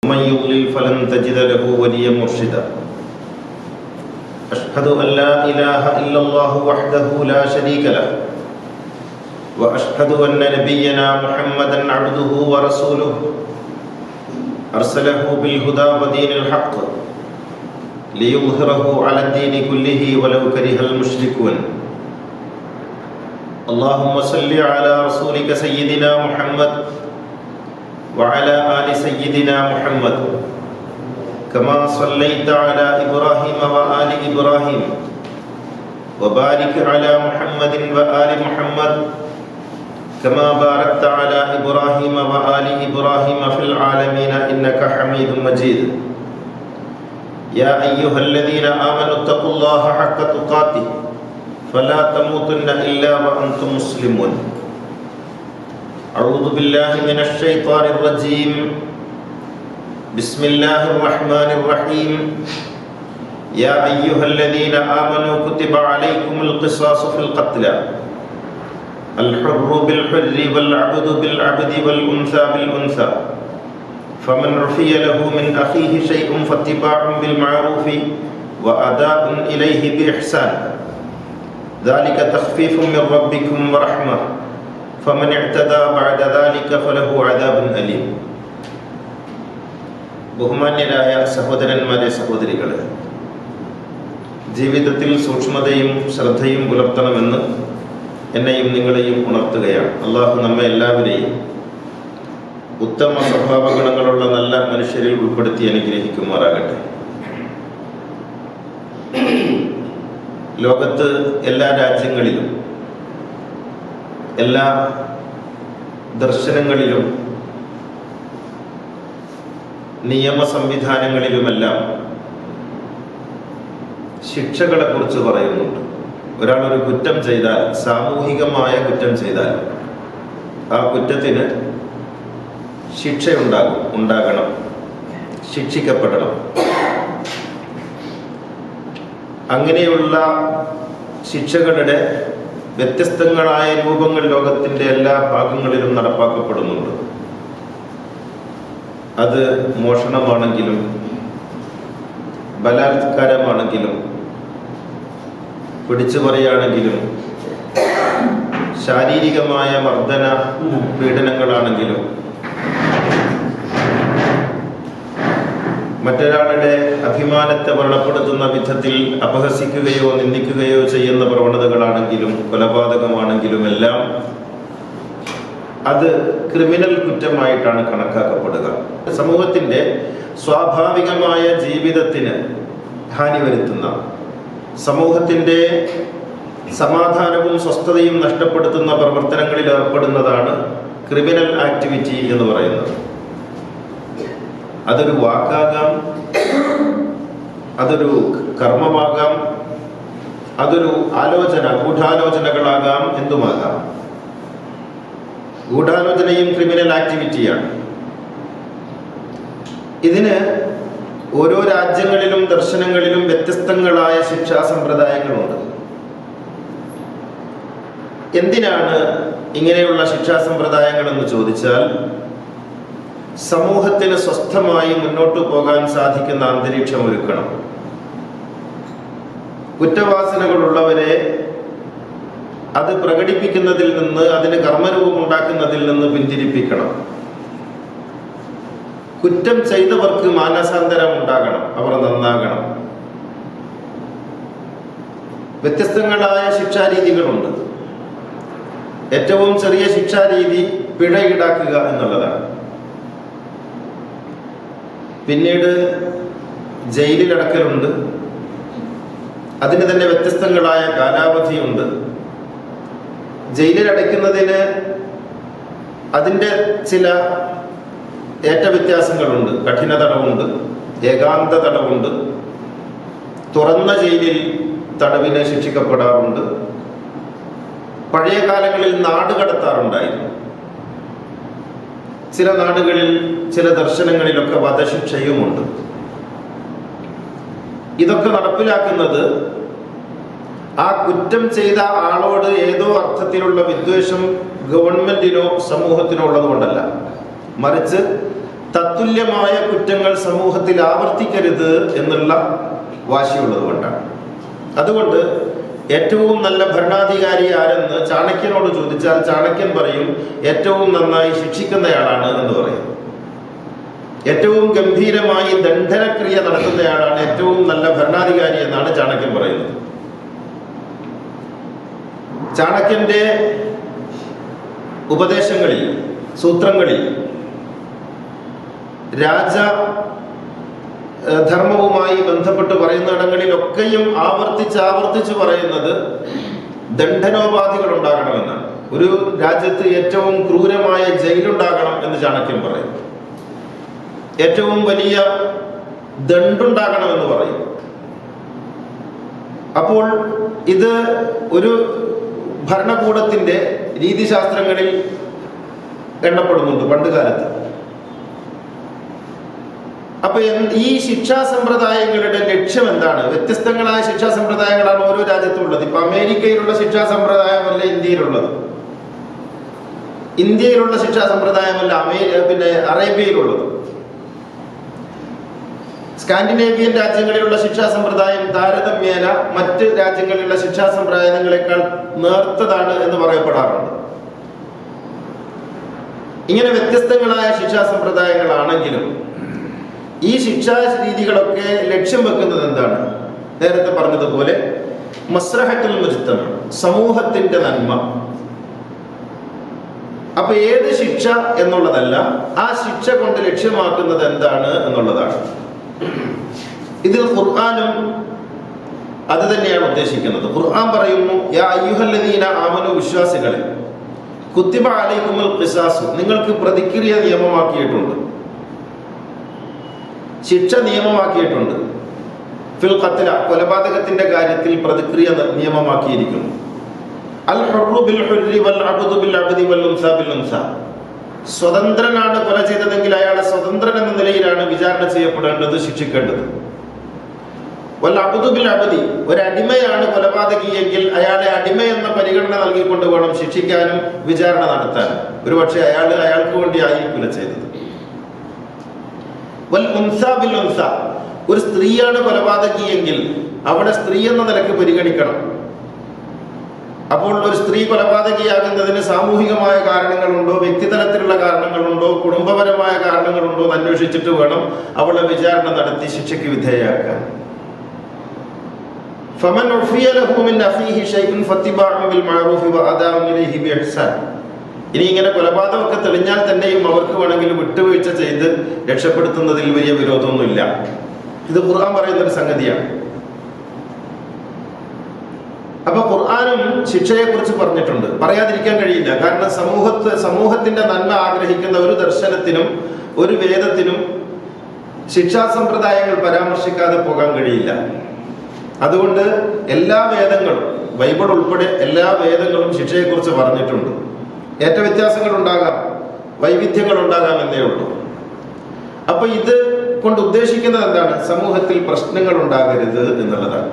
ومن يضلل فلن تجد له وليا مرشدا أشهد أن لا إله إلا الله وحده لا شريك له وأشهد أن نبينا محمدا عبده ورسوله أرسله بالهدى ودين الحق ليظهره على الدين كله ولو كره المشركون اللهم صل على رسولك سيدنا محمد وعلى آل سيدنا محمد كما صليت على إبراهيم وآل إبراهيم وبارك على محمد وآل محمد كما باركت على إبراهيم وآل إبراهيم في العالمين إنك حميد مجيد يا أيها الذين آمنوا اتقوا الله حق تقاته فلا تموتن إلا وأنتم مسلمون أعوذ بالله من الشيطان الرجيم بسم الله الرحمن الرحيم يا أيها الذين آمنوا كتب عليكم القصاص في القتلى الحر بالحر والعبد بالعبد والأنثى بالأنثى فمن عفي له من أخيه شيء فاتباع بالمعروف وأداء إليه بإحسان ذلك تخفيف من ربكم ورحمة فمن اعتدى بعد ذلك فله عذاب أليم. ബഹുമാന്യരായ സഹോദരന്മാരെ സഹോദരികളെ, ജീവിതത്തിൽ സൂക്ഷ്മതയും ശ്രദ്ധയും പുലർത്തണമെന്ന് എന്നെയും നിങ്ങളെയും ഉണർത്തുകയാണ്. അള്ളാഹു നമ്മെ എല്ലാവരെയും ഉത്തമ സ്വഭാവഗുണങ്ങളുള്ള നല്ല മനുഷ്യരിൽ ഉൾപ്പെടുത്തി അനുഗ്രഹിക്കുമാറാകട്ടെ. ലോകത്ത് എല്ലാ രാജ്യങ്ങളിലും എല്ലാ ദർശനങ്ങളിലും നിയമ സംവിധാനങ്ങളിലുമെല്ലാം ശിക്ഷകളെ കുറിച്ച് പറയുന്നുണ്ട്. ഒരാളൊരു കുറ്റം ചെയ്താൽ, സാമൂഹികമായ കുറ്റം ചെയ്താൽ ആ കുറ്റത്തിന് ഉണ്ടാകണം, ശിക്ഷിക്കപ്പെടണം. അങ്ങനെയുള്ള ശിക്ഷകളുടെ വ്യത്യസ്തങ്ങളായ രൂപങ്ങൾ ലോകത്തിൻ്റെ എല്ലാ ഭാഗങ്ങളിലും നടപ്പാക്കപ്പെടുന്നുണ്ട്. അത് മോഷണമാണെങ്കിലും ബലാത്കാരമാണെങ്കിലും പിടിച്ചു പറയുകയാണെങ്കിലും ശാരീരികമായ മർദ്ദന പീഡനങ്ങളാണെങ്കിലും മറ്റൊരാളുടെ അഭിമാനത്തെ വ്രണപ്പെടുത്തുന്ന വിധത്തിൽ അപഹസിക്കുകയോ നിന്ദിക്കുകയോ ചെയ്യുന്ന പ്രവണതകളാണെങ്കിലും കൊലപാതകമാണെങ്കിലും എല്ലാം അത് ക്രിമിനൽ കുറ്റമായിട്ടാണ് കണക്കാക്കപ്പെടുക. സമൂഹത്തിന്റെ സ്വാഭാവികമായ ജീവിതത്തിന് ഹാനി വരുത്തുന്ന, സമൂഹത്തിന്റെ സമാധാനവും സ്വസ്ഥതയും നഷ്ടപ്പെടുത്തുന്ന പ്രവർത്തനങ്ങളിൽ ഏർപ്പെടുന്നതാണ് ക്രിമിനൽ ആക്ടിവിറ്റി എന്ന് പറയുന്നത്. അതൊരു വാക്കാകാം, അതൊരു കർമ്മമാകാം, അതൊരു ഗൂഢാലോചനകളാകാം, എന്തുമാകാം. ഗൂഢാലോചനയും ക്രിമിനൽ ആക്ടിവിറ്റിയാണ്. ഇതിന് ഓരോ രാജ്യങ്ങളിലും ദർശനങ്ങളിലും വ്യത്യസ്തങ്ങളായ ശിക്ഷാ സമ്പ്രദായങ്ങളുണ്ട്. എന്തിനാണ് ഇങ്ങനെയുള്ള ശിക്ഷാ സമ്പ്രദായങ്ങൾ എന്ന് ചോദിച്ചാൽ, സമൂഹത്തിന് സ്വസ്ഥമായി മുന്നോട്ടു പോകാൻ സാധിക്കുന്ന അന്തരീക്ഷം ഒരുക്കണം. കുറ്റവാസനകളുള്ളവരെ അത് പ്രകടിപ്പിക്കുന്നതിൽ നിന്ന്, അതിന് കർമ്മരൂപം ഉണ്ടാക്കുന്നതിൽ നിന്ന് പിന്തിരിപ്പിക്കണം. കുറ്റം ചെയ്തവർക്ക് മാനസാന്തരം ഉണ്ടാകണം, അവർ നന്നാകണം. വ്യത്യസ്തങ്ങളായ ശിക്ഷാരീതികളുണ്ട്. ഏറ്റവും ചെറിയ ശിക്ഷാരീതി പിഴ ഈടാക്കുക എന്നുള്ളതാണ്. പിന്നീട് ജയിലിലടക്കലുണ്ട്. അതിന് തന്നെ വ്യത്യസ്തങ്ങളായ കാലാവധിയുണ്ട്. ജയിലിലടയ്ക്കുന്നതിന് അതിൻ്റെ ചില ഏറ്റവ്യത്യാസങ്ങളുണ്ട്. കഠിന തടവുണ്ട്, ഏകാന്ത തടവുണ്ട്, തുറന്ന ജയിലിൽ തടവിന് ശിക്ഷിക്കപ്പെടാറുണ്ട്. പഴയ കാലങ്ങളിൽ നാട് കടത്താറുണ്ടായിരുന്നു. ചില നാടുകളിൽ, ചില ദർശനങ്ങളിലൊക്കെ വധശിക്ഷയുമുണ്ട്. ഇതൊക്കെ നടപ്പിലാക്കുന്നത് ആ കുറ്റം ചെയ്ത ആളോട് ഏതോ അർത്ഥത്തിലുള്ള വിദ്വേഷം ഗവൺമെന്റിനോ സമൂഹത്തിനോ ഉള്ളത് കൊണ്ടല്ല, മറിച്ച് തത്തുല്യമായ കുറ്റങ്ങൾ സമൂഹത്തിൽ ആവർത്തിക്കരുത് എന്നുള്ള വാശിയുള്ളത് കൊണ്ടാണ്. അതുകൊണ്ട് ഏറ്റവും നല്ല ഭരണാധികാരി ആരെന്ന് ചാണക്യനോട് ചോദിച്ചാൽ ചാണക്യൻ പറയും ഏറ്റവും നന്നായി ശിക്ഷിക്കുന്നയാളാണ് എന്ന് പറയും. ഏറ്റവും ഗംഭീരമായി ദണ്ഡനക്രിയ നടത്തുന്നയാളാണ് ഏറ്റവും നല്ല ഭരണാധികാരി എന്നാണ് ചാണക്യൻ പറയുന്നത്. ചാണക്യന്റെ ഉപദേശങ്ങളിൽ, സൂത്രങ്ങളിൽ രാജധർമ്മവുമായി ബന്ധപ്പെട്ട് പറയുന്നിടങ്ങളിലൊക്കെയും ആവർത്തിച്ച് പറയുന്നത് ദണ്ഡനോപാധികൾ ഉണ്ടാകണമെന്നാണ്. ഒരു രാജ്യത്ത് ഏറ്റവും ക്രൂരമായ ജയിലുണ്ടാകണം എന്ന് ചാണക്യൻ പറയും. ഏറ്റവും വലിയ ദണ്ഡുണ്ടാകണമെന്ന് പറയും. അപ്പോൾ ഇത് ഒരു ഭരണകൂടത്തിന്റെ രീതിശാസ്ത്രങ്ങളിൽ എണ്ണപ്പെടുന്നുണ്ട് പണ്ട് കാലത്ത്. അപ്പൊ ഈ ശിക്ഷാ സമ്പ്രദായങ്ങളുടെ ലക്ഷ്യം എന്താണ്? വ്യത്യസ്തങ്ങളായ ശിക്ഷാ സമ്പ്രദായങ്ങളാണ് ഓരോ രാജ്യത്തും ഉള്ളത്. ഇപ്പൊ അമേരിക്കയിലുള്ള ശിക്ഷാ സമ്പ്രദായമല്ല ഇന്ത്യയിലുള്ളത്, ഇന്ത്യയിലുള്ള ശിക്ഷാ സമ്പ്രദായമല്ല അറേബ്യയിലുള്ളത്. സ്കാൻഡിനേവിയൻ രാജ്യങ്ങളിലുള്ള ശിക്ഷാ സമ്പ്രദായം താരതമ്യേന മറ്റ് രാജ്യങ്ങളിലുള്ള ശിക്ഷാ സമ്പ്രദായങ്ങളെക്കാൾ നേർത്തതാണ് എന്ന് പറയപ്പെടാറുണ്ട്. ഇങ്ങനെ വ്യത്യസ്തങ്ങളായ ശിക്ഷാ സമ്പ്രദായങ്ങളാണെങ്കിലും ഈ ശിക്ഷാ രീതികളൊക്കെ ലക്ഷ്യം വെക്കുന്നത് എന്താണ്? നേരത്തെ പറഞ്ഞതുപോലെ മസ്ലഹത്തുൽ മുജ്തമ, സമൂഹത്തിന്റെ നന്മ. അപ്പൊ ഏത് ശിക്ഷ എന്നുള്ളതല്ല, ആ ശിക്ഷ കൊണ്ട് ലക്ഷ്യമാക്കുന്നത് എന്താണ് എന്നുള്ളതാണ്. ഇതിൽ ഖുർആനും അത് തന്നെയാണ് ഉദ്ദേശിക്കുന്നത്. ഖുർആൻ പറയുന്നു, യാ അയ്യുഹല്ലദീന ആമനു, വിശ്വാസികളെ, കുത്തിബ അലൈക്കുമുൽ ഖിസാസു, നിങ്ങൾക്ക് പ്രതിക്രിയ നിയമമാക്കിയിട്ടുണ്ട്, ശിക്ഷ നിയമമാക്കിയിട്ടുണ്ട്. ഫിൽ ഖത്ല, കൊലപാതകത്തിന്റെ കാര്യത്തിൽ പ്രതിക്രിയ നിയമമാക്കിയിരിക്കുന്നു. അൽ ഹുർറു ബിൽ ഹുർരി വൽ അബ്ദു ബിൽ അബ്ദി വൽ ഉൻസാ ബിൽ ഉൻസാ, സ്വതന്ത്രനാണ് കൊല ചെയ്തതെങ്കിൽ അയാളെ സ്വതന്ത്രൻ എന്ന നിലയിലാണ് വിചാരണ ചെയ്യപ്പെടേണ്ടത്, ശിക്ഷിക്കേണ്ടത്. വൽ അബ്ദു ബിൽ അബ്ദി, ഒരു അടിമയാണ് കൊലപാതകിയെങ്കിൽ അയാളെ അടിമ എന്ന പരിഗണന നൽകിക്കൊണ്ട് വേണം ശിക്ഷിക്കാനും വിചാരണ നടത്താനും. ഒരുപക്ഷെ അയാൾക്ക് വേണ്ടി ആയിരിക്കില്ല ചെയ്തത്. വൽ ഉൻസാ ബിൽ ഉൻസാ, ഒരു സ്ത്രീയാണ് കൊലപാതകിയെങ്കിൽ അവിടെ സ്ത്രീ എന്ന നിലയ്ക്ക് പരിഗണിക്കണം. അപ്പോൾ ഒരു സ്ത്രീ കൊലപാതകിയാകുന്നതിന് സാമൂഹികമായ കാരണങ്ങളുണ്ടോ, വ്യക്തിതലത്തിലുള്ള കാരണങ്ങളുണ്ടോ, കുടുംബപരമായ കാരണങ്ങളുണ്ടോ എന്ന് അന്വേഷിച്ചിട്ട് വേണം അവളെ വിചാരണ നടത്തി ശിക്ഷയ്ക്ക് വിധേയയാക്കാൻ. ഫമൻ ഉഫിയ ലഹു മിൻ അഖീഹി ശൈഉൻ ഫത്തിബാഉ ബിൽ മഅറൂഫി വഅദാഉ ഇലൈഹി ബിഇഹ്സാൻ. ഇനി ഇങ്ങനെ കൊലപാതകമൊക്കെ തെളിഞ്ഞാൽ തന്നെയും അവർക്ക് വേണമെങ്കിൽ വിട്ടുവീഴ്ച ചെയ്ത് രക്ഷപ്പെടുത്തുന്നതിൽ വലിയ വിരോധമൊന്നുമില്ല. ഇത് ഖുർആൻ പറയുന്ന ഒരു സംഗതിയാണ്. അപ്പൊ ഖുർആനും ശിക്ഷയെ കുറിച്ച് പറഞ്ഞിട്ടുണ്ട്, പറയാതിരിക്കാൻ കഴിയില്ല. കാരണം സമൂഹത്തിന്റെ നന്മ ആഗ്രഹിക്കുന്ന ഒരു ദർശനത്തിനും ഒരു വേദത്തിനും ശിക്ഷാ സമ്പ്രദായങ്ങൾ പരാമർശിക്കാതെ പോകാൻ കഴിയില്ല. അതുകൊണ്ട് എല്ലാ വേദങ്ങളും, ബൈബിൾ ഉൾപ്പെടെ എല്ലാ വേദങ്ങളും ശിക്ഷയെക്കുറിച്ച് പറഞ്ഞിട്ടുണ്ട്. ഏറ്റ വ്യത്യാസങ്ങൾ ഉണ്ടാകാം, വൈവിധ്യങ്ങൾ ഉണ്ടാകാം എന്നേ ഉള്ളൂ. അപ്പൊ ഇത് കൊണ്ട് ഉദ്ദേശിക്കുന്നത് എന്താണ്? സമൂഹത്തിൽ പ്രശ്നങ്ങൾ ഉണ്ടാകരുത് എന്നുള്ളതാണ്.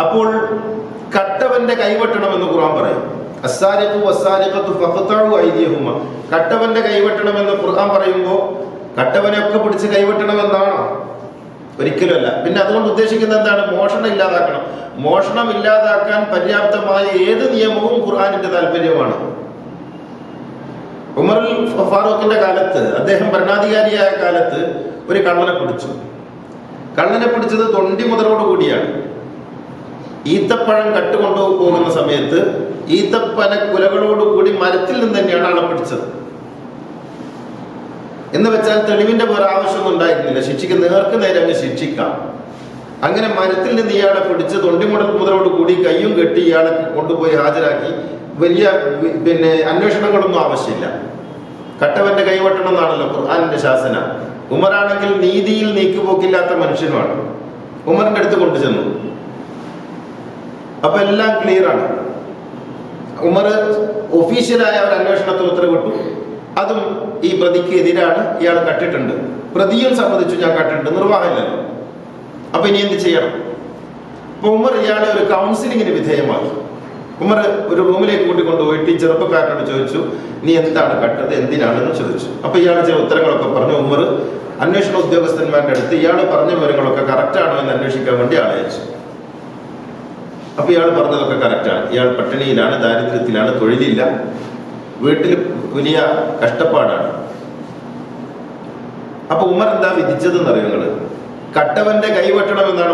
അപ്പോൾ കട്ടവന്റെ കൈവെട്ടണമെന്ന് ഖുർആൻ പറയും. അസ്സാരിഖു വസ്സാരിഖത്തു ഫഖ്തഉ ഐദിയഹുമ, കട്ടവന്റെ കൈവെട്ടണമെന്ന് ഖുർആൻ പറയുമ്പോൾ കട്ടവനെയൊക്കെ പിടിച്ച് കൈവെട്ടണമെന്നാണോ? ഒരിക്കലുമല്ല. പിന്നെ അതുകൊണ്ട് ഉദ്ദേശിക്കുന്നത് എന്താണ്? മോഷണം ഇല്ലാതാക്കണം. മോഷണം ഇല്ലാതാക്കാൻ പര്യാപ്തമായ ഏത് നിയമവും ഖുർആനിന്റെ താല്പര്യമാണ്. ഉമറുൽ ഫാറൂഖിന്റെ കാലത്ത്, അദ്ദേഹം ഭരണാധികാരിയായ കാലത്ത് ഒരു കള്ളനെ പിടിച്ചു. കള്ളനെ പിടിച്ചത് തൊണ്ടി മുതലോടുകൂടിയാണ്. ഈത്തപ്പഴം കട്ടുകൊണ്ടു പോകുന്ന സമയത്ത് ഈത്തപ്പന കുലകളോടുകൂടി മരത്തിൽ നിന്ന് തന്നെയാണ് ആളെ പിടിച്ചത്. എന്ന് വെച്ചാൽ തെളിവിന്റെ വേറെ ആവശ്യമൊന്നും ഉണ്ടായിരുന്നില്ല, നേർക്ക് നേരെ അങ്ങ് ശിക്ഷിക്കാം. അങ്ങനെ മരത്തിൽ നിന്ന് ഇയാളെ പിടിച്ച് തൊണ്ടി മുതലോട് കൂടി കയ്യും കെട്ടി ഇയാളെ കൊണ്ടുപോയി ഹാജരാക്കി. വലിയ അന്വേഷണങ്ങളൊന്നും ആവശ്യമില്ല. കട്ടവന്റെ കൈവെട്ടണം എന്നാണല്ലോ ഖുർആനിന്റെ ശാസന. ഉമറാണെങ്കിൽ നീതിയിൽ നീക്കുപോക്കില്ലാത്ത മനുഷ്യനുമാണ്. ഉമറിന്റെ അടുത്ത് കൊണ്ടുചെന്നു. അപ്പൊ എല്ലാം ക്ലിയർ ആണ്. ഉമർ ഒഫീഷ്യലായ ഒരു അന്വേഷണത്തിന് ഉത്തരവിട്ടു. അതും ഈ പ്രതിക്ക് എതിരാണ്, ഇയാൾ കട്ടിട്ടുണ്ട്. പ്രതിയും സമ്മതിച്ചു, ഞാൻ കട്ടിട്ടുണ്ട്, നിർവാഹമില്ലല്ലോ. അപ്പൊ ഇനി എന്ത് ചെയ്യണം? അപ്പൊ ഉമർ ഇയാളെ ഒരു കൗൺസിലിങ്ങിന് വിധേയമാക്കി. ഉമർ ഒരു റൂമിലേക്ക് കൂട്ടിക്കൊണ്ടുപോയിട്ട് ഈ ചെറുപ്പക്കാരനോട് ചോദിച്ചു, നീ എന്താണ് കട്ടത്, എന്തിനാണെന്ന് ചോദിച്ചു. അപ്പൊ ഇയാൾ ചില ഉത്തരങ്ങളൊക്കെ പറഞ്ഞു. ഉമർ അന്വേഷണ ഉദ്യോഗസ്ഥന്മാരുടെ അടുത്ത് ഇയാൾ പറഞ്ഞ വിവരങ്ങളൊക്കെ കറക്റ്റാണോ എന്ന് അന്വേഷിക്കാൻ വേണ്ടി ആളെ അയച്ചു. അപ്പൊ ഇയാൾ പറഞ്ഞതൊക്കെ കറക്റ്റാണ്. ഇയാൾ പട്ടിണിയിലാണ്, ദാരിദ്ര്യത്തിലാണ്, തൊഴിലില്ല, വീട്ടിൽ വലിയ കഷ്ടപ്പാടാണ്. അപ്പൊ ഉമർ എന്താ വിധിച്ചതെന്ന് അറിയോ നിങ്ങള്? കട്ടവന്റെ കൈവെട്ടണം എന്നാണ്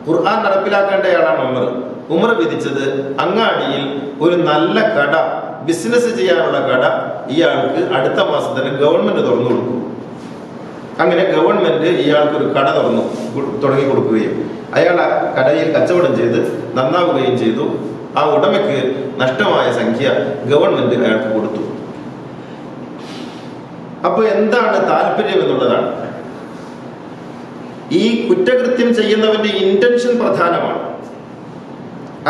ഖുർആൻ നടപ്പിലാക്കേണ്ടയാളാണ് ഉമർ. ഉമർ വിധിച്ചത് അങ്ങാടിയിൽ ഒരു നല്ല കട, ബിസിനസ് ചെയ്യാനുള്ള കട ഇയാൾക്ക് അടുത്ത മാസം തന്നെ ഗവൺമെന്റ് തുറന്നു കൊടുക്കും. അങ്ങനെ ഗവൺമെന്റ് ഇയാൾക്ക് ഒരു കട തുടങ്ങി കൊടുക്കുകയും അയാൾ ആ കടയിൽ കച്ചവടം ചെയ്ത് നന്നാവുകയും ചെയ്തു. ആ ഉടമയ്ക്ക് നഷ്ടമായ സംഖ്യ ഗവൺമെന്റ് അയാൾക്ക് കൊടുത്തു. അപ്പൊ എന്താണ് താല്പര്യം എന്നുള്ളതാണ്. ഈ കുറ്റകൃത്യം ചെയ്യുന്നവന്റെ ഇന്റൻഷൻ പ്രധാനമാണ്.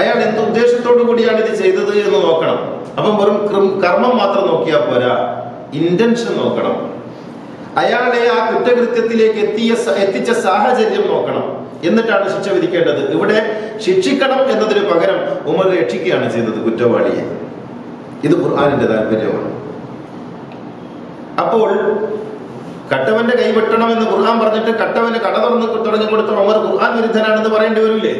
അയാൾ എന്ത് ഉദ്ദേശത്തോടു കൂടിയാണ് ഇത് ചെയ്തത് എന്ന് നോക്കണം. അപ്പം വെറും കർമ്മം മാത്രം നോക്കിയാൽ പോരാ, ഇന്റൻഷൻ നോക്കണം. അയാളെ ആ കുറ്റകൃത്യത്തിലേക്ക് എത്തിച്ച സാഹചര്യം നോക്കണം. എന്നിട്ടാണ് ശിക്ഷ വിധിക്കേണ്ടത്. ഇവിടെ ശിക്ഷിക്കണം എന്നതിന് പകരം ഉമർ രക്ഷിക്കുകയാണ് ചെയ്തത് കുറ്റവാളിയെ. ഇത് ഖുർആനിന്റെ താല്പര്യമാണ്. അപ്പോൾ കട്ടവന്റെ കൈവെട്ടണം എന്ന് ഖുർആൻ പറഞ്ഞിട്ട് കട്ടവന് കട തുടങ്ങി കൊടുത്ത ഉമർ ഖുർആൻ വിരുദ്ധനാണെന്ന് പറയേണ്ടി വരില്ലേ?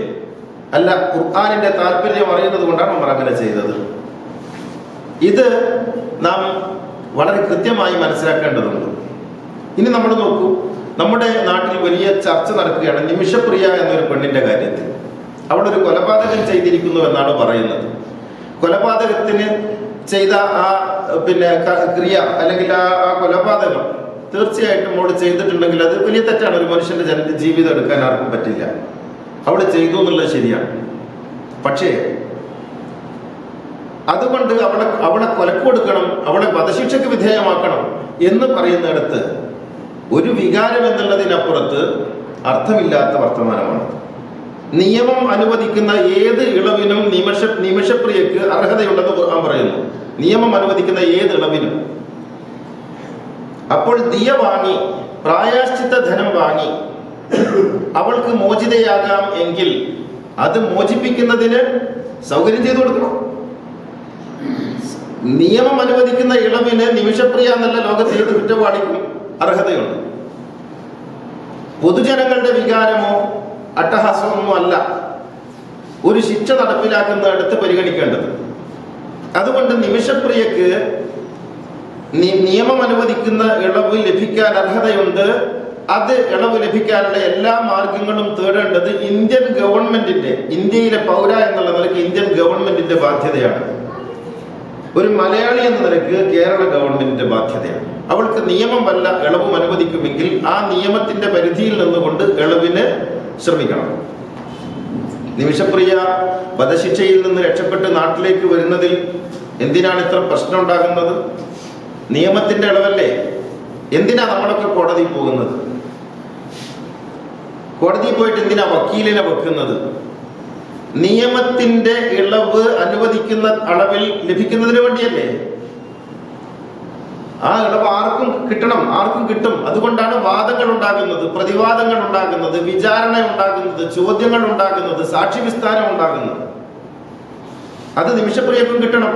അല്ല, ഖുർആനിന്റെ താല്പര്യം അറിയുന്നത് കൊണ്ടാണ് ഉമർ അങ്ങനെ ചെയ്തത്. ഇത് നാം വളരെ കൃത്യമായി മനസ്സിലാക്കേണ്ടതുണ്ട്. ഇനി നമ്മൾ നോക്കൂ, നമ്മുടെ നാട്ടിൽ വലിയ ചർച്ച നടക്കുകയാണ് നിമിഷപ്രിയ എന്നൊരു പെണ്ണിന്റെ കാര്യത്തിൽ. അവിടെ ഒരു കൊലപാതകം ചെയ്തിരിക്കുന്നു എന്നാണ് പറയുന്നത്. കൊലപാതകത്തിന് ചെയ്ത ആ ക്രിയ അല്ലെങ്കിൽ ആ കൊലപാതകം തീർച്ചയായിട്ടും അവൾ ചെയ്തിട്ടുണ്ടെങ്കിൽ അത് വലിയ തെറ്റാണ്. ഒരു മനുഷ്യന്റെ ജീവിതം എടുക്കാൻ ആർക്കും പറ്റില്ല. അവൾ ചെയ്തു എന്നുള്ളത് ശരിയാണ്. പക്ഷേ അതുകൊണ്ട് അവളെ കൊലക്ക് കൊടുക്കണം, അവളെ വധശിക്ഷയ്ക്ക് വിധേയമാക്കണം എന്ന് പറയുന്നിടത്ത് ഒരു വികാരം എന്നുള്ളതിനപ്പുറത്ത് അർത്ഥമില്ലാത്ത വർത്തമാനമാണ്. നിയമം അനുവദിക്കുന്ന ഏത് ഇളവിനും നിമിഷപ്രിയക്ക് അർഹതയുണ്ടെന്ന് ഖുർആൻ പറയുന്നു. നിയമം അനുവദിക്കുന്ന ഏത് ഇളവിനും. അപ്പോൾ ദിയ വാങ്ങി, പ്രായശ്ചിത്ത ധനം വാങ്ങി അവൾക്ക് മോചിതയാകാം എങ്കിൽ അത് മോചിപ്പിക്കുന്നതിന് സൗകര്യം ചെയ്തു കൊടുക്കണം. നിയമം അനുവദിക്കുന്ന ഇളവിന് നിമിഷപ്രിയ എന്നല്ല ലോകത്തെ ഏത് കുറ്റവാളിക്കും അർഹതയുണ്ട്. പൊതുജനങ്ങളുടെ വികാരമോ അട്ടഹാസമോ അല്ല ഒരു ശിക്ഷ നടപ്പിലാക്കുന്നിടത്ത് പരിഗണിക്കേണ്ടത്. അതുകൊണ്ട് നിമിഷപ്രിയക്ക് നിയമം അനുവദിക്കുന്ന ഇളവ് ലഭിക്കാൻ അർഹതയുണ്ട്. അത് ഇളവ് ലഭിക്കാനുള്ള എല്ലാ മാർഗങ്ങളും തേടേണ്ടത് ഇന്ത്യൻ ഗവൺമെന്റിന്റെ, ഇന്ത്യയിലെ പൗര എന്നുള്ള നിലയ്ക്ക് ഇന്ത്യൻ ഗവൺമെന്റിന്റെ ബാധ്യതയാണ്. ഒരു മലയാളി എന്ന നിലയ്ക്ക് കേരള ഗവൺമെന്റിന്റെ ബാധ്യതയാണ്. അവൾക്ക് നിയമം വല്ല ഇളവും അനുവദിക്കുമെങ്കിൽ ആ നിയമത്തിന്റെ പരിധിയിൽ നിന്നുകൊണ്ട് ഇളവിന് ശ്രമിക്കണം. നിമിഷപ്രിയ വധശിക്ഷയിൽ നിന്ന് രക്ഷപ്പെട്ട് നാട്ടിലേക്ക് വരുന്നതിൽ എന്തിനാണ് ഇത്ര പ്രശ്നം ഉണ്ടാകുന്നത്? നിയമത്തിന്റെ ഇളവല്ലേ. എന്തിനാ നമ്മളൊക്കെ കോടതിയിൽ പോകുന്നത്? കോടതിയിൽ പോയിട്ട് എന്തിനാ വക്കീലിനെ വെക്കുന്നത്? നിയമത്തിന്റെ ഇളവ് അനുവദിക്കുന്ന അളവിൽ ലഭിക്കുന്നതിന് വേണ്ടിയല്ലേ. ആ ഇളവ് ആർക്കും കിട്ടണം, ആർക്കും കിട്ടും. അതുകൊണ്ടാണ് വാദങ്ങൾ ഉണ്ടാകുന്നത്, പ്രതിവാദങ്ങൾ ഉണ്ടാകുന്നത്, വിചാരണ ഉണ്ടാകുന്നത്, ചോദ്യങ്ങൾ ഉണ്ടാകുന്നത്, സാക്ഷി വിസ്താരം ഉണ്ടാകുന്നത്. അത് നിമിഷപ്രിയക്കും കിട്ടണം.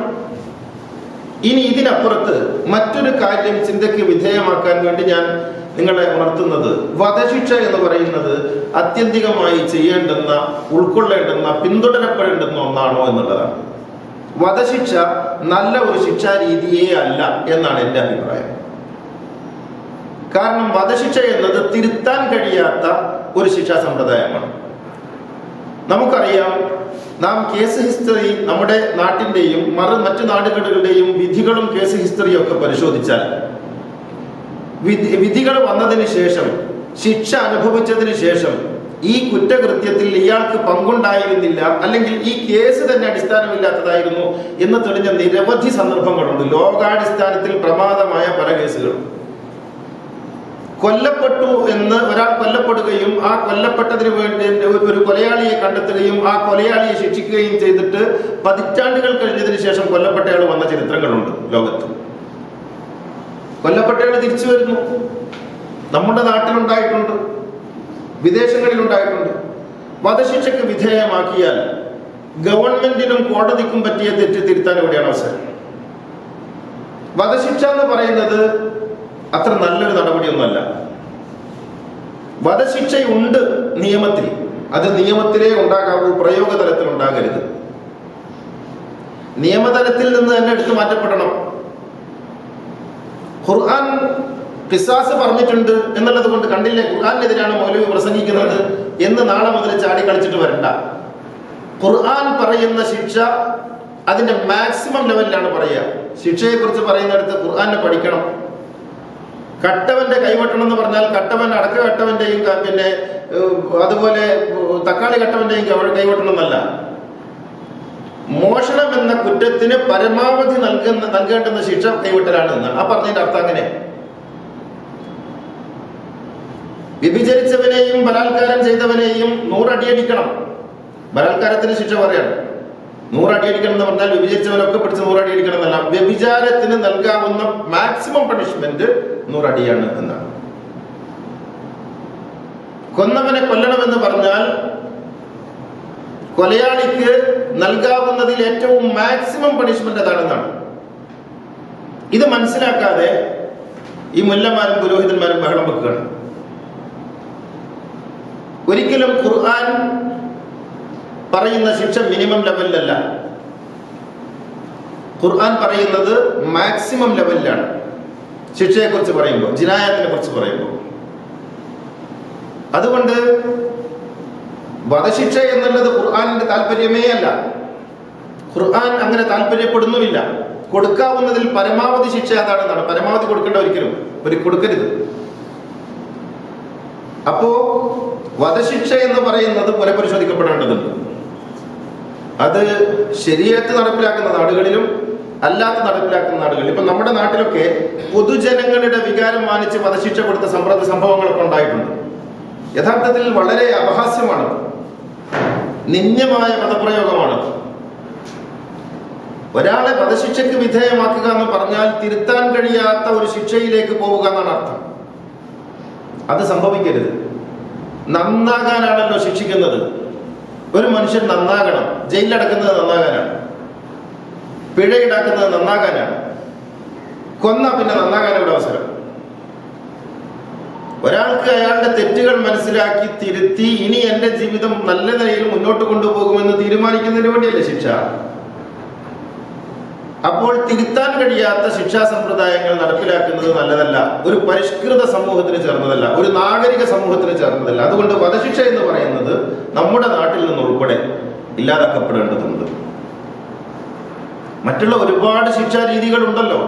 ഇനി ഇതിനപ്പുറത്ത് മറ്റൊരു കാര്യം ചിന്തയ്ക്ക് വിധേയമാക്കാൻ വേണ്ടി ഞാൻ നിങ്ങളെ ഉണർത്തുന്നത്, വധശിക്ഷ എന്ന് പറയുന്നത് ആത്യന്തികമായി ചെയ്യേണ്ടുന്ന, ഉൾക്കൊള്ളേണ്ടുന്ന, പിന്തുടരപ്പെടേണ്ടുന്ന ഒന്നാണോ എന്നുള്ളതാണ്. വധശിക്ഷ നല്ല ഒരു ശിക്ഷാ രീതിയേ അല്ല എന്നാണ് എൻ്റെ അഭിപ്രായം. കാരണം വധശിക്ഷ എന്നത് തിരുത്താൻ കഴിയാത്ത ഒരു ശിക്ഷാ സമ്പ്രദായമാണ്. നമുക്കറിയാം, നാം കേസ് ഹിസ്റ്ററി, നമ്മുടെ നാട്ടിൻ്റെയും മറ്റു നാടുകളുടെയും വിധികളും കേസ് ഹിസ്റ്ററിയും ഒക്കെ പരിശോധിച്ചാൽ വിധികൾ വന്നതിന് ശേഷം, ശിക്ഷ അനുഭവിച്ചതിന് ശേഷം ഈ കുറ്റകൃത്യത്തിൽ ഇയാൾക്ക് പങ്കുണ്ടായിരുന്നില്ല, അല്ലെങ്കിൽ ഈ കേസ് തന്നെ അടിസ്ഥാനമില്ലാത്തതായിരുന്നു എന്ന് തെളിഞ്ഞ നിരവധി സന്ദർഭങ്ങളുണ്ട്. ലോകാടിസ്ഥാനത്തിൽ പ്രമാദമായ പല കേസുകളും. കൊല്ലപ്പെട്ടു എന്ന് ഒരാൾ കൊല്ലപ്പെടുകയും ആ കൊല്ലപ്പെട്ടതിന് വേണ്ടി ഒരു കൊലയാളിയെ കണ്ടെത്തുകയും ആ കൊലയാളിയെ ശിക്ഷിക്കുകയും ചെയ്തിട്ട് പതിറ്റാണ്ടുകൾ കഴിഞ്ഞതിന് ശേഷം കൊല്ലപ്പെട്ടയാൾ വന്ന ചരിത്രങ്ങളുണ്ട് ലോകത്ത്. കൊല്ലപ്പെട്ടയാൾ തിരിച്ചു വരുന്നു. നമ്മുടെ നാട്ടിലുണ്ടായിട്ടുണ്ട്, വിദേശങ്ങളിൽ ഉണ്ടായിട്ടുണ്ട്. വധശിക്ഷയ്ക്ക് വിധേയമാക്കിയാൽ ഗവൺമെന്റിനും കോടതിക്കും പറ്റിയ തെറ്റ് തിരുത്താൻ എവിടെയാണ് അവസരം? വധശിക്ഷ എന്ന് പറയുന്നത് അത്ര നല്ലൊരു നടപടിയൊന്നുമല്ല. വധശിക്ഷയുണ്ട് നിയമത്തിൽ, അത് നിയമത്തിലേ ഉണ്ടാകാവൂ, പ്രയോഗതലത്തിൽ ഉണ്ടാകരുത്. നിയമതലത്തിൽ നിന്ന് തന്നെ എടുത്തു മാറ്റപ്പെടണം. ഖുർആൻ ഖിസാസ് പറഞ്ഞിട്ടുണ്ട് എന്നുള്ളത് കൊണ്ട് കണ്ടില്ലേ ഖുർആനെതിരാണ് മൗലവി പ്രസംഗിക്കുന്നത് എന്ന് നാളെ മുതൽ ചാടി കളിച്ചിട്ട് വരണ്ട. ഖുർആൻ പറയുന്ന ശിക്ഷ അതിന്റെ മാക്സിമം ലെവലിലാണ് പറയുക. ശിക്ഷയെ കുറിച്ച് പറയുന്നിടത്ത് ഖുർആനെ പഠിക്കണം. കട്ടവന്റെ കൈവെട്ടണം എന്ന് പറഞ്ഞാൽ കട്ടവൻ അടക്ക കട്ടവന്റെയും പിന്നെ അതുപോലെ തക്കാളി കട്ടവന്റെയും കൈവെട്ടണം എന്നല്ല. മോഷണം എന്ന കുറ്റത്തിന് പരമാവധി നൽകേണ്ടുന്ന ശിക്ഷ കൈവിട്ടലാണ് എന്നാണ് ആ പറഞ്ഞതിന്റെ അർത്ഥം. അങ്ങനെ വ്യഭിചരിച്ചവനെയും ബലാത്കാരം ചെയ്തവനെയും 100 അടിയടിക്കണം. ബലാത്കാരത്തിന് ശിക്ഷ പറയാണ് 100 അടിയടിക്കണം എന്ന് പറഞ്ഞാൽ വ്യഭിചരിച്ചവനൊക്കെ പിടിച്ച് 100 അടിയടിക്കണം എന്നല്ല. വ്യഭിചാരത്തിന് നൽകാവുന്ന മാക്സിമം പണിഷ്മെന്റ് 100 അടിയാണ് എന്നാണ്. കൊന്നവനെ കൊല്ലണമെന്ന് പറഞ്ഞാൽ കൊലയാളിക്ക് നൽകാവുന്നതിൽ ഏറ്റവും മാക്സിമം പണിഷ്മെന്റ് അതാണെന്നാണ്. ഇത് മനസ്സിലാക്കാതെ ഈ മുല്ലമാരും പുരോഹിതന്മാരും ബഹളം വെക്കുകയാണ്. ഒരിക്കലും ഖുർആൻ പറയുന്ന ശിക്ഷ മിനിമം ലെവലിലല്ല. ഖുർആൻ പറയുന്നത് മാക്സിമം ലെവലിലാണ് ശിക്ഷയെ കുറിച്ച് പറയുമ്പോൾ, ജിനായത്തിനെ കുറിച്ച് പറയുമ്പോൾ. അതുകൊണ്ട് വധശിക്ഷ എന്നുള്ളത് ഖുർആനിന്റെ താല്പര്യമേ അല്ല. ഖുർആൻ അങ്ങനെ താല്പര്യപ്പെടുന്നുമില്ല. കൊടുക്കാവുന്നതിൽ പരമാവധി ശിക്ഷ അതാണെന്നാണ്. പരമാവധി കൊടുക്കേണ്ട ഒരിക്കലും കൊടുക്കരുത്. അപ്പോ വധശിക്ഷ എന്ന് പറയുന്നത് പുനഃപരിശോധിക്കപ്പെടേണ്ടതുണ്ട്. അത് ശരീഅത്ത് നടപ്പിലാക്കുന്ന നാടുകളിലും അല്ലാത്ത നടപ്പിലാക്കുന്ന നാടുകളിൽ, ഇപ്പൊ നമ്മുടെ നാട്ടിലൊക്കെ പൊതുജനങ്ങളുടെ വികാരം മാനിച്ച് വധശിക്ഷ കൊടുത്ത സംഭവങ്ങളൊക്കെ ഉണ്ടായിട്ടുണ്ട്. യഥാർത്ഥത്തിൽ വളരെ അപഹാസ്യമാണ്, നിന്ദ്യമായ പദപ്രയോഗമാണ്. ഒരാളെ വധശിക്ഷയ്ക്ക് വിധേയമാക്കുക എന്ന് പറഞ്ഞാൽ തിരുത്താൻ കഴിയാത്ത ഒരു ശിക്ഷയിലേക്ക് പോവുക എന്നാണ് അർത്ഥം. അത് സംഭവിക്കരുത്. നന്നാകാനാണല്ലോ ശിക്ഷിക്കുന്നത്. ഒരു മനുഷ്യൻ നന്നാകണം. ജയിലിലടക്കുന്നത് നന്നാകാനാണ്, പിഴ ഈടാക്കുന്നത് നന്നാകാനാണ്. കൊന്ന പിന്നെ നന്നാകാൻ ഇവിടെ അവസരം. ഒരാൾക്ക് അയാളുടെ തെറ്റുകൾ മനസ്സിലാക്കി തിരുത്തി ഇനി എന്റെ ജീവിതം നല്ല നിലയിൽ മുന്നോട്ട് കൊണ്ടുപോകുമെന്ന് തീരുമാനിക്കുന്നതിന് വേണ്ടിയല്ലേ ശിക്ഷ. അപ്പോൾ തിരുത്താൻ കഴിയാത്ത ശിക്ഷാ സമ്പ്രദായങ്ങൾ നടപ്പിലാക്കുന്നത് നല്ലതല്ല. ഒരു പരിഷ്കൃത സമൂഹത്തിന് ചേർന്നതല്ല, ഒരു നാഗരിക സമൂഹത്തിന് ചേർന്നതല്ല. അതുകൊണ്ട് വധശിക്ഷ എന്ന് പറയുന്നത് നമ്മുടെ നാട്ടിൽ നിന്നുൾപ്പെടെ ഇല്ലാതാക്കപ്പെടേണ്ടതുണ്ട്. മറ്റുള്ള ഒരുപാട് ശിക്ഷാ രീതികൾ ഉണ്ടല്ലോ.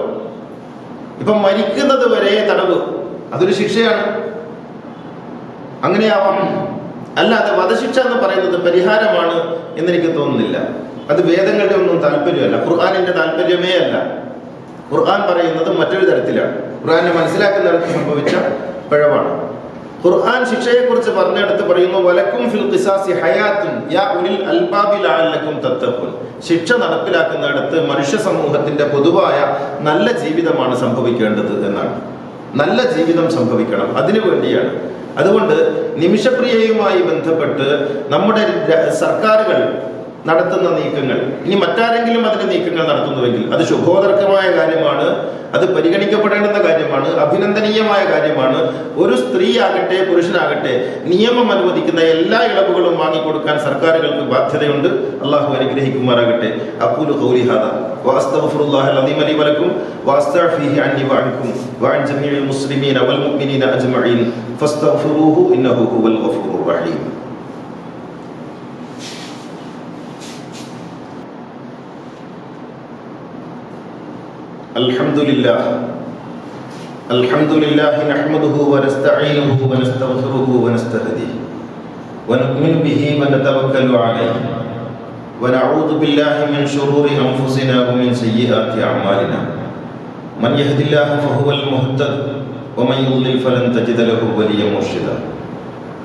ഇപ്പം മരിക്കുന്നത് വരെ തടവ്, അതൊരു ശിക്ഷയാണ്. അങ്ങനെയാവാം. അല്ലാതെ വധശിക്ഷ എന്ന് പറയുന്നത് പരിഹാരമാണ് എന്നെനിക്ക് തോന്നുന്നില്ല. അത് വേദങ്ങളുടെ ഒന്നും താല്പര്യമല്ല, ഖുർആനിന്റെ താല്പര്യമേ അല്ല. ഖുർആൻ പറയുന്നത് മറ്റൊരു തരത്തിലാണ്. ഖുർആനെ മനസ്സിലാക്കുന്നിടത്ത് സംഭവിച്ച പിഴവാണ്. ഖുർആൻ ശിക്ഷയെക്കുറിച്ച് പറഞ്ഞെടുത്ത് പറയുന്നു, വലക്കും ഫിൽ ഖിസാസി ഹയാത്തുൻ യാ ഉലിൽ അൽബാബി ലഅല്ലക്കും തത്തഖൂൻ. ശിക്ഷ നടപ്പിലാക്കുന്നിടത്ത് മനുഷ്യ സമൂഹത്തിന്റെ പൊതുവായ നല്ല ജീവിതമാണ് സംഭവിക്കേണ്ടത് എന്നാണ്. നല്ല ജീവിതം സംഭവിക്കണം, അതിനു വേണ്ടിയാണ്. അതുകൊണ്ട് നിമിഷപ്രിയയുമായി ബന്ധപ്പെട്ട് നമ്മുടെ സർക്കാരുകൾ നടത്തുന്ന നീക്കങ്ങൾ, ഇനി മറ്റാരെങ്കിലും അതിന്റെ നീക്കങ്ങൾ നടത്തുന്നുവെങ്കിൽ അത് ശുഭോദർക്കമായ കാര്യമാണ്, അത് പരിഗണിക്കപ്പെടേണ്ടുന്ന കാര്യമാണ്, അഭിനന്ദനീയമായ കാര്യമാണ്. ഒരു സ്ത്രീ ആകട്ടെ പുരുഷനാകട്ടെ നിയമം അനുവദിക്കുന്ന എല്ലാ ഇളവുകളും വാങ്ങിക്കൊടുക്കാൻ സർക്കാരുകൾക്ക് ബാധ്യതയുണ്ട്. അള്ളാഹു അനുഗ്രഹിക്കുമാറാകട്ടെ. അഖൂലു ഖൗലി ഹാദാ വഅസ്തഗ്ഫിറുല്ലാഹൽ അദീം ലി വലക്കും വഅസ്തഗ്ഫിറുഹു അന്നി വഅൻകും വഅൻ ജമീഇൽ മുസ്ലിമീന വൽ മുഅ്മിനീന അജ്മഈൻ ഫസ്തഗ്ഫിറൂഹു ഇന്നഹു ഹുവൽ ഗഫൂറുർ റഹീം. الحمد لله نحمده ونستعينه ونستغفره ونستهديه ونؤمن به ونتوكل عليه ونعوذ بالله من شرور أنفسنا ومن سيئات أعمالنا من يهد الله فهو المهتد ومن يضلل فلن تجد له وليا مرشدا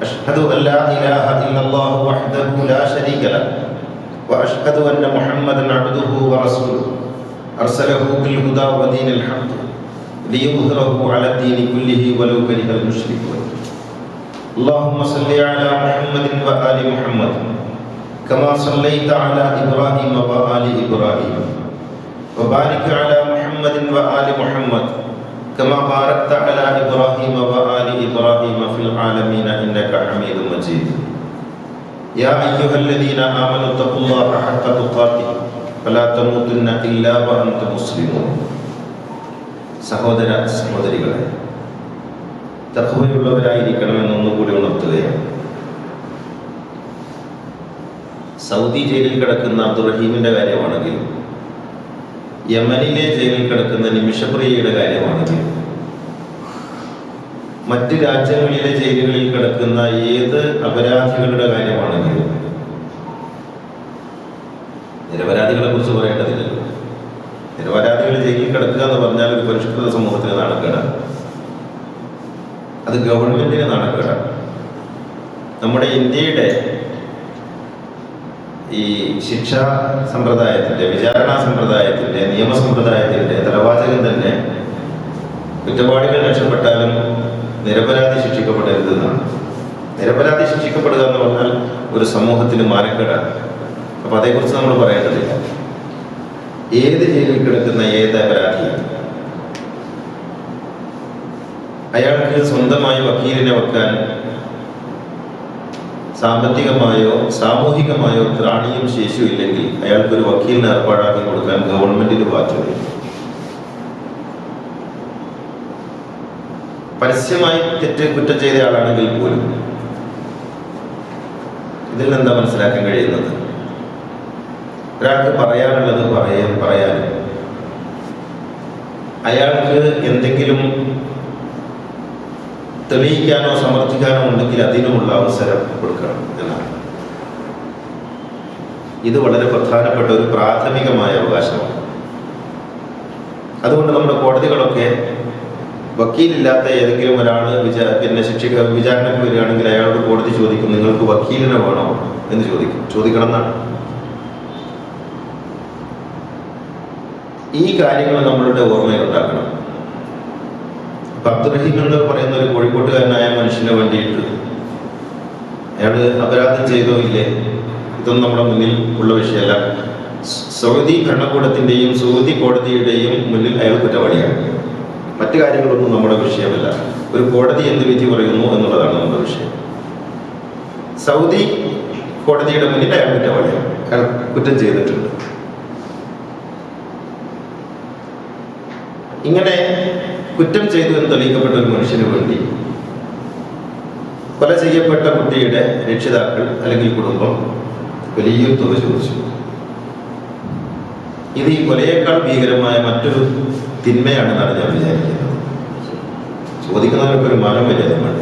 أشهد أن لا إله إلا الله وحده لا شريك له وأشهد أن محمدا عبده ورسوله أرسله بالهدى ودين الحق ليظهره على الدين كله ولو كره المشركون. اللهم صل على محمد وآل محمد كما صليت على إبراهيم وآل إبراهيم وبارك على محمد وآل محمد كما باركت على إبراهيم وآل إبراهيم في العالمين إنك حميد مجيد يا أيها الذين آمنوا اتقوا الله حق تقاته ولا تموتن إلا وأنتم مسلمون. സഹോദര സഹോദരികളെ, തഖ്വയുള്ളവരായിരിക്കണമെന്ന് ഒന്നുകൂടി ഉണർത്തുകയാണ്. സൗദി ജയിലിൽ കിടക്കുന്ന അബ്ദുറഹീമിന്റെ കാര്യമാണെങ്കിലും യമനിലെ ജയിലിൽ കിടക്കുന്ന നിമിഷപ്രിയയുടെ കാര്യമാണെങ്കിലും മറ്റ് രാജ്യങ്ങളിലെ ജയിലുകളിൽ കിടക്കുന്ന ഏത് അപരാധികളുടെ കാര്യമാണെങ്കിലും, നിരപരാധികളെ കുറിച്ച് പറയേണ്ടതില്ലല്ലോ. നിരപരാധികൾ ജയിലിൽ കിടക്കുക എന്ന് പറഞ്ഞാൽ ഒരു പരിഷ്കൃത സമൂഹത്തിന് നാണക്കേടാണ്, അത് ഗവൺമെന്റിന് നാണക്കേടാണ്. നമ്മുടെ ഇന്ത്യയുടെ ഈ ശിക്ഷാ സമ്പ്രദായത്തിന്റെ, വിചാരണാ സമ്പ്രദായത്തിന്റെ, നിയമ സമ്പ്രദായത്തിന്റെ തലവാചകം തന്നെ കുറ്റവാളികൾ രക്ഷപ്പെട്ടാലും നിരപരാധി ശിക്ഷിക്കപ്പെടരുത് എന്നാണ്. നിരപരാധി ശിക്ഷിക്കപ്പെടുക എന്ന് പറഞ്ഞാൽ ഒരു സമൂഹത്തിന് മാനക്കേടാണ്. അപ്പൊ അതേക്കുറിച്ച് നമ്മൾ പറയേണ്ടതില്ല. ഏത് ജയിലിൽ കിടക്കുന്ന ഏത് അപരാധി അയാൾക്ക് സ്വന്തമായി വക്കീലിനെ വെക്കാൻ സാമ്പത്തികമായോ സാമൂഹികമായോ ത്രാണിയും ശേഷിയും ഇല്ലെങ്കിൽ അയാൾക്കൊരു വക്കീലിനെ ഏർപ്പാടാക്കി കൊടുക്കാൻ ഗവൺമെന്റിന് ബാധ്യതയുണ്ട്. പരസ്യമായി കുറ്റം ചെയ്ത ആളാണെങ്കിൽ പോലും ഇതിൽ നിന്നെന്താ മനസ്സിലാക്കാൻ കഴിയുന്നത്? ഒരാൾക്ക് പറയാനുള്ളത് പറയാനും അയാൾക്ക് എന്തെങ്കിലും തെളിയിക്കാനോ സമർത്ഥിക്കാനോ ഉണ്ടെങ്കിൽ അതിനുമുള്ള അവസരം കൊടുക്കണം എന്നാണ്. ഇത് വളരെ പ്രധാനപ്പെട്ട ഒരു പ്രാഥമികമായ അവകാശമാണ്. അതുകൊണ്ട് നമ്മുടെ കോടതികളൊക്കെ വക്കീലില്ലാത്ത ഏതെങ്കിലും ഒരാൾ വിചാരണയ്ക്ക് വരികയാണെങ്കിൽ അയാളോട് കോടതി ചോദിക്കും, നിങ്ങൾക്ക് വക്കീലിനെ വേണോ എന്ന് ചോദിക്കണം എന്നാണ്. ഈ കാര്യങ്ങൾ നമ്മളുടെ ഓർമ്മയിൽ ഉണ്ടാക്കണം. അബ്ദുറഹീം എന്ന് പറയുന്ന ഒരു കോഴിക്കോട്ടുകാരനായ മനുഷ്യന് വേണ്ടിയിട്ട് അയാൾ അപരാധം ചെയ്തോ ഇല്ലേ, ഇതൊന്നും നമ്മുടെ മുന്നിൽ ഉള്ള വിഷയമല്ല. സൗദി ഭരണകൂടത്തിന്റെയും സൗദി കോടതിയുടെയും മുന്നിൽ അയാൾ കുറ്റവാളിയാണ്. മറ്റു കാര്യങ്ങളൊന്നും നമ്മുടെ വിഷയമല്ല. ഒരു കോടതി എന്ത് വിധി പറയുന്നു എന്നുള്ളതാണ് നമ്മുടെ വിഷയം. സൗദി കോടതിയുടെ മുന്നിൽ അയാൾ കുറ്റവാളിയാണ്, അയാൾ കുറ്റം ചെയ്തിട്ടുണ്ട്. ഇങ്ങനെ കുറ്റം ചെയ്തു എന്ന് തെളിയിക്കപ്പെട്ട ഒരു മനുഷ്യന് വേണ്ടി കൊല ചെയ്യപ്പെട്ട കുട്ടിയുടെ രക്ഷിതാക്കൾ അല്ലെങ്കിൽ കുടുംബം വലിയൊരു തുക ചോദിച്ചു. ഇത് ഈ കൊലയേക്കാൾ ഭീകരമായ മറ്റൊരു തിന്മയാണെന്നാണ് ഞാൻ വിചാരിക്കുന്നത്. ചോദിക്കുന്നവർക്ക് ഒരു മാനം വരികയാണ്.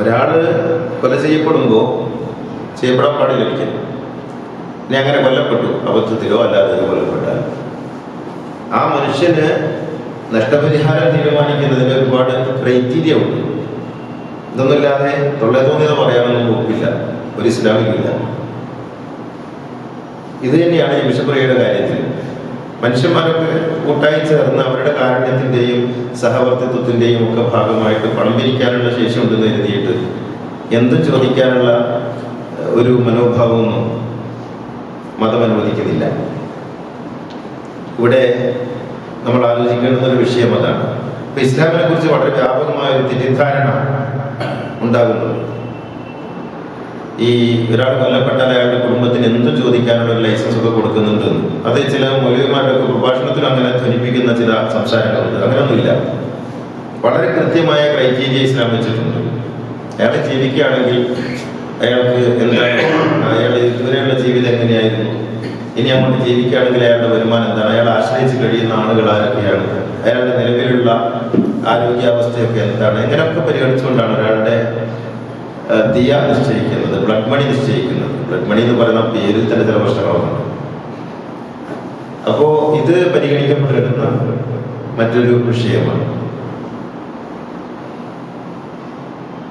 ഒരാള് കൊല ചെയ്യപ്പെടാൻ പാടില്ല. ഇനി അങ്ങനെ കൊല്ലപ്പെട്ടു, അബദ്ധത്തിലോ അല്ലാതെ കൊല്ലപ്പെട്ടാൽ ആ മനുഷ്യന് നഷ്ടപരിഹാരം തീരുമാനിക്കുന്നതിന് ഒരുപാട് ക്രൈറ്റീരിയ ഉണ്ട്. ഇതൊന്നുമില്ലാതെ തോന്നിയത് പറയാനൊന്നും വകുപ്പില്ല, ഒരു ഇസ്ലാമിക്കില്ല. ഇത് തന്നെയാണ് ഈ വിഷപ്രിയയുടെ കാര്യത്തിൽ. മനുഷ്യന്മാരൊക്കെ കൂട്ടായി ചേർന്ന് അവരുടെ കാരുണ്യത്തിന്റെയും സഹവർത്തിത്വത്തിന്റെയും ഒക്കെ ഭാഗമായിട്ട് പണം പിരിക്കാനുള്ള ശേഷി ഉണ്ടെന്ന് കരുതിയിട്ട് എന്തും ചോദിക്കാനുള്ള ഒരു മനോഭാവമൊന്നും മതം അനുവദിക്കുന്നില്ല. ഇവിടെ നമ്മൾ ആലോചിക്കേണ്ടുന്ന ഒരു വിഷയം അതാണ്. ഇപ്പൊ ഇസ്ലാമിനെ കുറിച്ച് വളരെ വ്യാപകമായ ഒരു തെറ്റിദ്ധാരണ ഉണ്ടാകുന്നത്. ഈ ഒരാൾ കൊല്ലപ്പെട്ടാൽ അയാളുടെ കുടുംബത്തിന് എന്തും ചോദിക്കാനുള്ള ഒരു ലൈസൻസ് ഒക്കെ കൊടുക്കുന്നുണ്ട്. അത് ചില മൗലവിമാരൊക്കെ പ്രഭാഷണത്തിൽ അങ്ങനെ ധ്വനിപ്പിക്കുന്ന ചില സംസാരങ്ങളുണ്ട്. അങ്ങനെയൊന്നുമില്ല. വളരെ കൃത്യമായ ക്രൈറ്റീരിയ ഇസ്ലാം വെച്ചിട്ടുണ്ട്. അയാൾ ജീവിക്കുകയാണെങ്കിൽ അയാൾക്ക് എന്താണ്, അയാൾ ഇതുവരെയുള്ള ജീവിതം എങ്ങനെയായിരുന്നു, ഇനി അങ്ങോട്ട് ജീവിക്കുകയാണെങ്കിൽ അയാളുടെ വരുമാനം എന്താണ്, അയാൾ ആശ്രയിച്ച് കഴിയുന്ന ആളുകൾ ആരൊക്കെയാണ്, അയാളുടെ നിലവിലുള്ള ആരോഗ്യാവസ്ഥയൊക്കെ എന്താണ്, ഇങ്ങനെയൊക്കെ പരിഗണിച്ചുകൊണ്ടാണ് ഒരാളുടെ ദിയ നിശ്ചയിക്കുന്നത്, ബ്ലഡ് മണി നിശ്ചയിക്കുന്നത്. ബ്ലഡ് മണി എന്ന് പറയുന്ന പേരിൽ തന്നെ ചില പ്രശ്നങ്ങളുണ്ട്. അപ്പോ ഇത് പരിഗണിക്കപ്പെട്ടിരുന്ന മറ്റൊരു വിഷയമാണ്.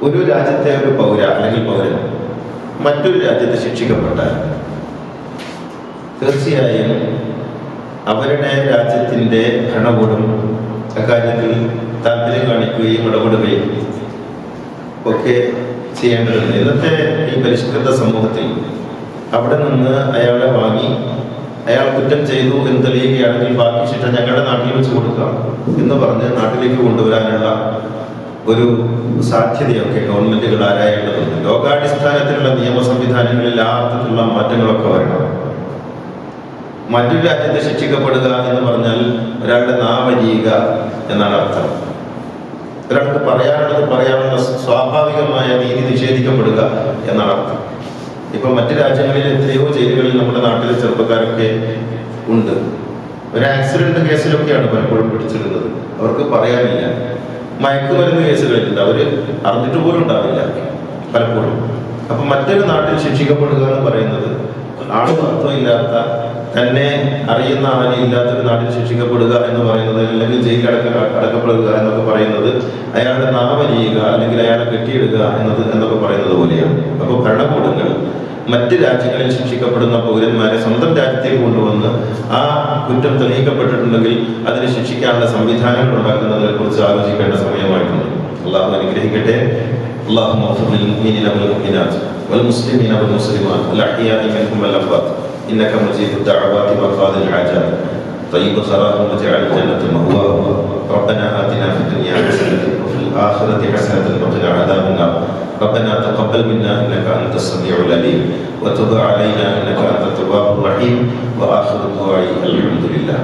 ഒരു രാജ്യത്തെ ഒരു പൗര അല്ലെങ്കിൽ പൗരൻ മറ്റൊരു രാജ്യത്ത് ശിക്ഷിക്കപ്പെട്ടാൽ തീർച്ചയായും അവരുടെ രാജ്യത്തിൻ്റെ ഭരണകൂടം അക്കാര്യത്തിൽ താല്പര്യം കാണിക്കുകയും ഇടപെടുകയും ഒക്കെ ചെയ്യേണ്ടതുണ്ട്. ഇന്നത്തെ ഈ പരിഷ്കൃത സമൂഹത്തിൽ അവിടെ നിന്ന് അയാളെ വാങ്ങി അയാൾ കുറ്റം ചെയ്തു എന്ന് തെളിയുകയാണെങ്കിൽ ബാക്കി ശിക്ഷ ഞങ്ങളുടെ നാട്ടിൽ വെച്ച് കൊടുക്കാം എന്ന് പറഞ്ഞ് നാട്ടിലേക്ക് കൊണ്ടുവരാനുള്ള ഒരു സാധ്യതയൊക്കെ ഗവൺമെന്റുകൾ ആരായേണ്ടതുണ്ട്. ലോകാടിസ്ഥാനത്തിലുള്ള നിയമ സംവിധാനങ്ങളിൽ ആ അർത്ഥത്തിലുള്ള മാറ്റങ്ങളൊക്കെ വരണം. മറ്റൊരു രാജ്യത്ത് ശിക്ഷിക്കപ്പെടുക എന്ന് പറഞ്ഞാൽ ഒരാളുടെ നാവരിയുക എന്നാണ് അർത്ഥം. ഒരാൾക്ക് പറയാനുള്ള സ്വാഭാവികമായ നീതി നിഷേധിക്കപ്പെടുക എന്നാണ് അർത്ഥം. ഇപ്പൊ മറ്റു രാജ്യങ്ങളിൽ എത്രയോ ജയിലുകളിൽ നമ്മുടെ നാട്ടിലെ ചെറുപ്പക്കാരൊക്കെ ഉണ്ട്. ഒരു ആക്സിഡന്റ് കേസിലൊക്കെയാണ് പലപ്പോഴും പിടിച്ചിടുന്നത്. അവർക്ക് പറയാനില്ല. മയക്കുമരുന്ന് കേസുകളിലുണ്ട്, അവര് അറിഞ്ഞിട്ട് പോലും ഉണ്ടാവില്ല പലപ്പോഴും. അപ്പൊ മറ്റൊരു നാട്ടിൽ ശിക്ഷിക്കപ്പെടുക എന്ന് പറയുന്നത് ആളുമർത്ഥമില്ലാത്ത, തന്നെ അറിയുന്ന ആനയില്ലാത്തൊരു നാട്ടിൽ ശിക്ഷിക്കപ്പെടുക എന്ന് പറയുന്നത്, അല്ലെങ്കിൽ ജയിലിൽ അടക്കപ്പെടുക എന്നൊക്കെ പറയുന്നത് അയാളുടെ നാമരിയുക അല്ലെങ്കിൽ അയാളെ കെട്ടിയിടുക എന്നൊക്കെ പറയുന്നത് പോലെയാണ്. അപ്പോൾ ഭരണകൂടങ്ങൾ മറ്റ് രാജ്യങ്ങളിൽ ശിക്ഷിക്കപ്പെടുന്ന പൗരന്മാരെ സ്വന്തം രാജ്യത്തേക്ക് കൊണ്ടുവന്ന് ആ കുറ്റം തെളിയിക്കപ്പെട്ടിട്ടുണ്ടെങ്കിൽ അതിനെ ശിക്ഷിക്കാനുള്ള സംവിധാനങ്ങൾ ഉണ്ടാക്കുന്നതിനെ കുറിച്ച് ആലോചിക്കേണ്ട സമയമായിട്ടുണ്ട്. അള്ളാഹു അനുഗ്രഹിക്കട്ടെ. اللهم اغفر للمؤمنين والمؤمنات والمسلمين والمسلمات الأحياء منهم والأموات إنك مجيب الدعوات وقاضي الحاجات طيب ثراهم واجعل الجنة مأواهم ربنا آتنا في الدنيا حسنة وفي الآخرة حسنة وقنا عذاب النار ربنا تقبل منا إنك أنت السميع العليم وتب علينا إنك أنت التواب الرحيم وآخر دعائي الحمد لله.